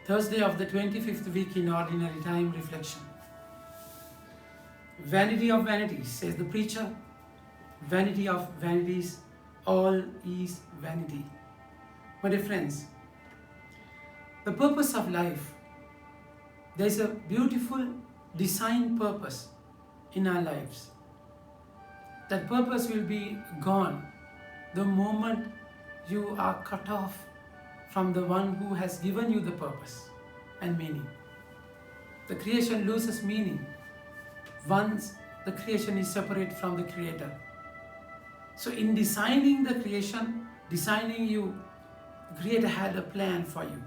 Thursday of the 25th week in Ordinary Time Reflection. Vanity of vanities, says the preacher. Vanity of vanities, all is vanity. My dear friends, the purpose of life, there is a beautiful design purpose in our lives. That purpose will be gone the moment you are cut off from the one who has given you the purpose and meaning. The creation loses meaning once the creation is separate from the Creator. So in designing the creation, designing you, the Creator had a plan for you.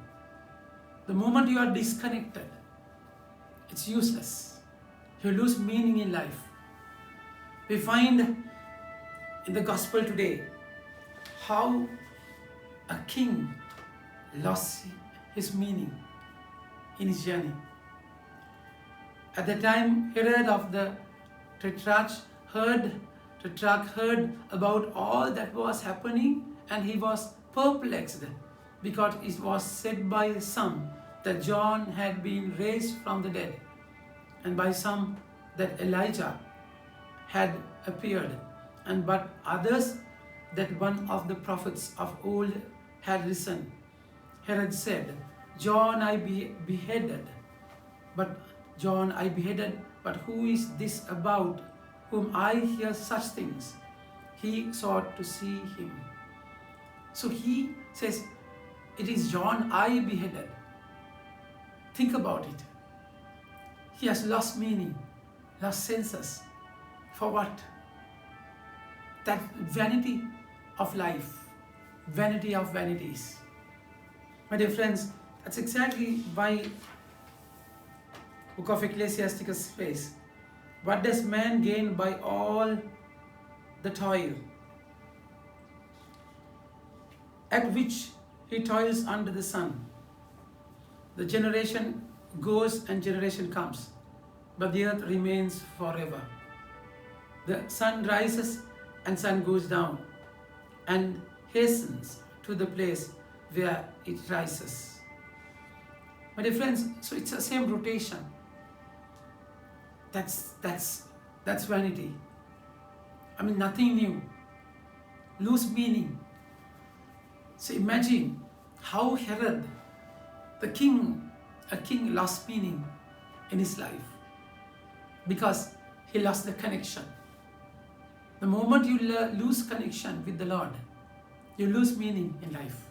The moment you are disconnected, it's useless. You lose meaning in life. We find in the gospel today how a king lost his meaning in his journey. At the time, Herod of the Tetrarch heard about all that was happening, and he was perplexed because it was said by some that John had been raised from the dead, and by some that Elijah had appeared, and but others that one of the prophets of old had risen. Herod said, John I beheaded, but who is this about whom I hear such things? He sought to see him. So he says, it is John I beheaded. Think about it. He has lost meaning, lost senses. For what? That vanity of life, vanity of vanities. My dear friends, that's exactly why Book of Ecclesiasticus says, what does man gain by all the toil at which he toils under the sun? The generation goes and generation comes, but the earth remains forever. The sun rises and sun goes down and hastens to the place where it rises. My dear friends, so it's the same rotation. That's vanity. I mean, nothing new. Lose meaning. So imagine how Herod, a king lost meaning in his life because he lost the connection. The moment you lose connection with the Lord, you lose meaning in life.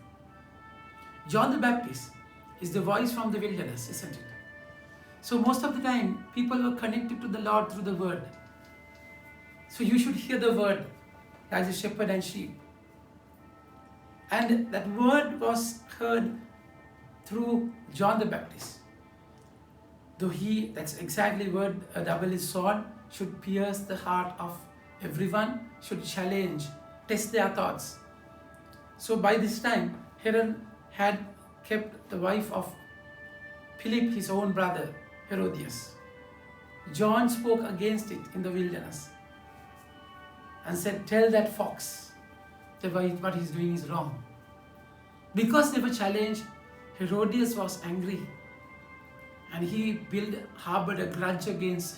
John the Baptist is the voice from the wilderness, isn't it? So most of the time, people were connected to the Lord through the word. So you should hear the word as a shepherd and sheep. And that word was heard through John the Baptist. Though that's exactly word, a double-edged sword should pierce the heart of everyone, should challenge, test their thoughts. So by this time, Herod had kept the wife of Philip, his own brother, Herodias. John spoke against it in the wilderness and said, tell that fox that what he's doing is wrong. Because they were challenged, Herodias was angry and he harbored a grudge against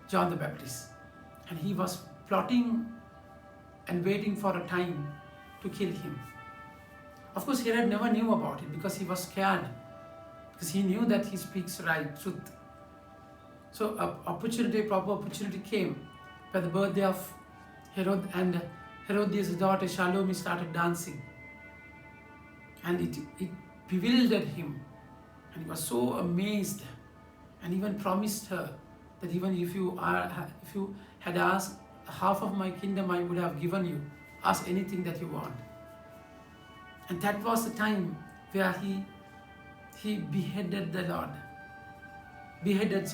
John the Baptist. And he was plotting and waiting for a time to kill him. Of course, Herod never knew about it because he was scared, because he knew that he speaks right truth. So proper opportunity came by the birthday of Herod, and Herodias' daughter Salome started dancing. And it bewildered him, and he was so amazed, and even promised her that even if you had asked half of my kingdom, I would have given you. Ask anything that you want. And that was the time where he beheaded the Lord. Beheaded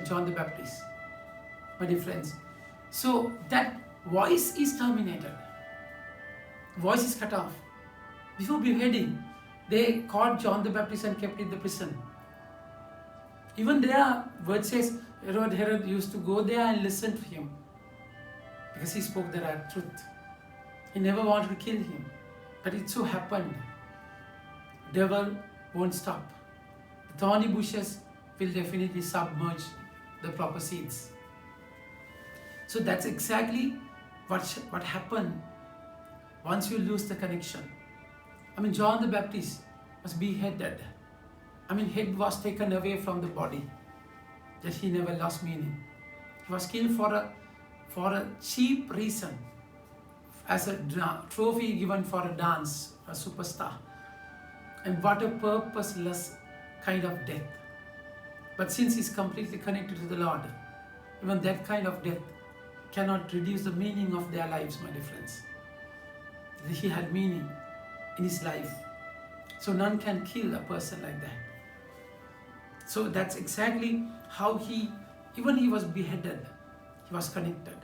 John the Baptist. My dear friends. So that voice is terminated. Voice is cut off. Before beheading, they caught John the Baptist and kept in the prison. Even there, word says, Herod used to go there and listen to him because he spoke the right truth. He never wanted to kill him. But it so happened, devil won't stop. thorny bushes will definitely submerge the proper seeds. So that's exactly what happened once you lose the connection. John the Baptist was beheaded. Head was taken away from the body, that he never lost meaning. He was killed for a cheap reason, as a trophy given for a dance, a superstar. And what a purposeless kind of death. But since he's completely connected to the Lord, even that kind of death cannot reduce the meaning of their lives, my dear friends. He had meaning in his life. So none can kill a person like that. So that's exactly how he was beheaded, he was connected.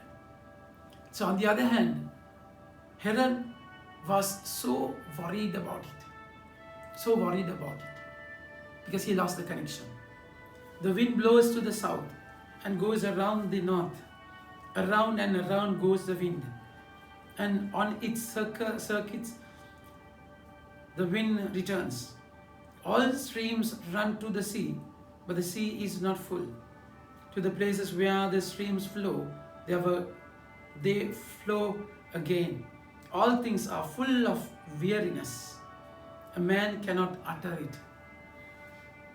So on the other hand, Herod was so worried about it, because he lost the connection. The wind blows to the south and goes around the north. Around and around goes the wind, and on its circuits the wind returns. All streams run to the sea, but the sea is not full. To the places where the streams flow, they flow again. All things are full of weariness. A man cannot utter it.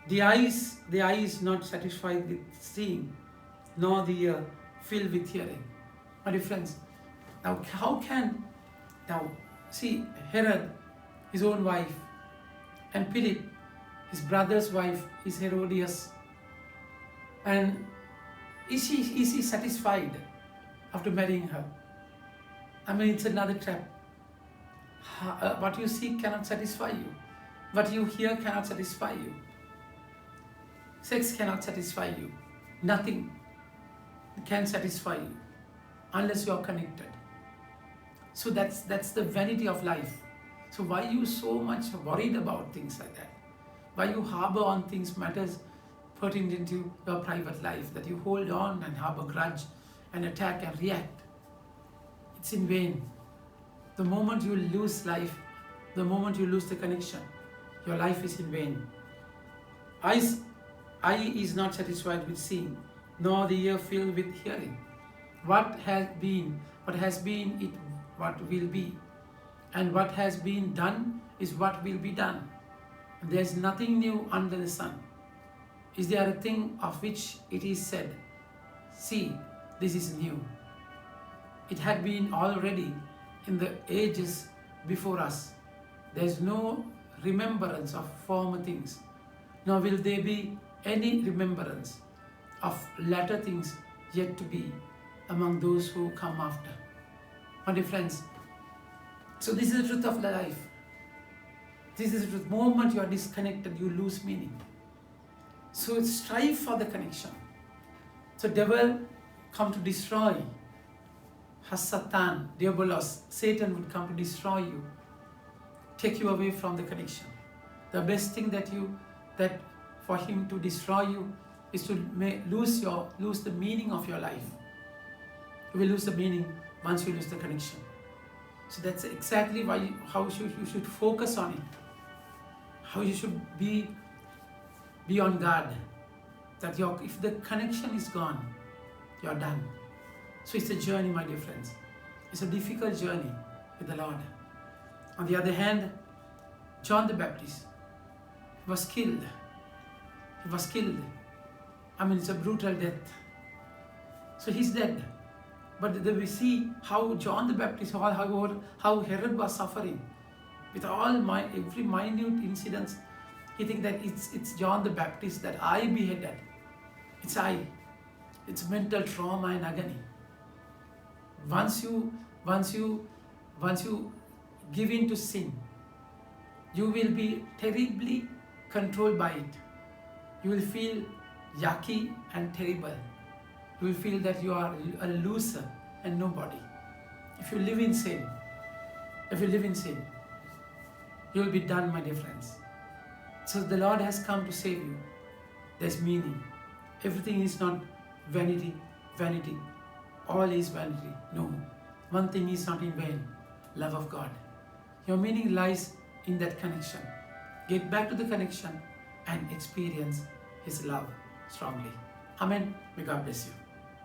The eye is not satisfied with seeing, nor the ear filled with hearing. My dear friends, now see Herod, his own wife, and Philip, his brother's wife, is Herodias. And is he satisfied after marrying her? It's another trap. What you see cannot satisfy you. What you hear cannot satisfy you. Sex cannot satisfy you. Nothing can satisfy you unless you are connected. So that's the vanity of life. So why you so much worried about things like that? Why you harbor on things, matters pertinent to your private life, that you hold on and harbor grudge and attack and react? It's in vain. The moment you lose life, the moment you lose the connection, your life is in vain. Eye is not satisfied with seeing, nor the ear filled with hearing. What has been, what will be. And what has been done is what will be done. There is nothing new under the sun. Is there a thing of which it is said, see, this is new? It had been already in the ages before us. There is no remembrance of former things, nor will there be any remembrance of latter things yet to be among those who come after. My dear friends, so this is the truth of the life. This is the truth. The moment you are disconnected, you lose meaning. So strive for the connection. So devil come to destroy. Hasatan, Diabolos, Satan would come to destroy you, take you away from the connection. The best thing that for him to destroy you is to lose the meaning of your life. You will lose the meaning once you lose the connection. So that's exactly how you should focus on it. How you should be on guard. That if the connection is gone, you're done. So it's a journey, my dear friends. It's a difficult journey with the Lord. On the other hand, John the Baptist was killed. He was killed. It's a brutal death. So he's dead. But we see how John the Baptist, how Herod was suffering. With every minute incidents, he thinks that it's John the Baptist that I beheaded. It's I. It's mental trauma and agony. Once you give in to sin, you will be terribly controlled by it. You will feel yucky and terrible. You will feel that you are a loser and nobody. If you live in sin, you will be done, my dear friends. So the Lord has come to save you. There's meaning. Everything is not vanity. All is vanity. No. One thing is not in vain. Love of God. Your meaning lies in that connection. Get back to the connection and experience His love strongly. Amen. May God bless you.